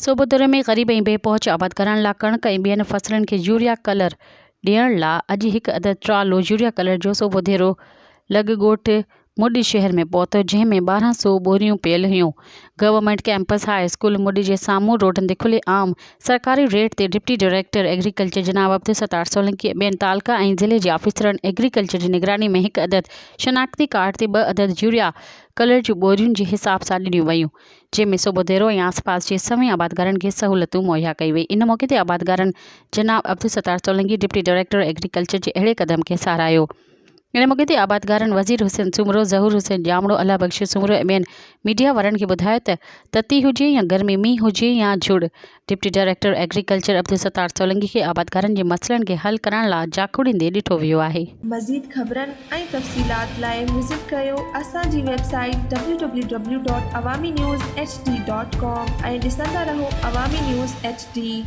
सोबोदर में ग़रीब ऐं बेपहुच आबादकारनि लाइ कणक ऐं ॿियनि फसलनि खे यूरिया कलर ॾियण लाइ अॼु हिकु अदद ट्रालो यूरिया कलर जो सोबोदेरो लॻ ॻोठ मुड शहर में पहुतो, जंहिंमें 1200 बोरियूं पियल हुयूं। गवर्नमेंट कैंपस हाई स्कूल मुड जे साम्हूं रोडनि ते खुले आम सरकारी रेट ते डिप्टी डायरेक्टर एग्रीकल्चर जनाब अब्दुल सत्तार सोलंकी ॿियनि तालका ऐं ज़िले जे ऑफिसरनि एग्रीकल्चर जी निगरानी में हिकु अदद शनाख्ती कार्ड ते 2 अदद यूरिया कलर जूं बोरियुनि जे हिसाब सां ॾिनियूं वयूं, जंहिंमें सोबोदेरो ऐं आसपास जे सभई आबादकारनि खे सहूलियतूं मुहैया कई वई। इन मौक़े ते आबादकारनि जनाब Abdul Sattar Solanki deputy director agriculture जे अहिड़े क़दम खे साराहियो। इन मौक़े ते आबादकारनि वज़ीर हुसैन सुमरो, ज़हूर हुसैन जामड़ो, अल्लाह बख्श सुमरो ऐं ॿियनि मीडिया वारनि खे ॿुधायो त तती हुजे या गर्मी, मींहुं हुजे या झुड़, deputy director agriculture Abdul Sattar Solanki खे आबादकारनि जे मसइलनि खे हल करण लाइ जाखुड़ींदे ॾिठो वियो आहे। मज़ीद ख़बरनि ऐं तफ़सीलात लाइ विज़िट कयो असांजी वेबसाइट www.awamiNewsHD.com ऐं ॾिसंदा रहो अवामी न्यूज़ HD।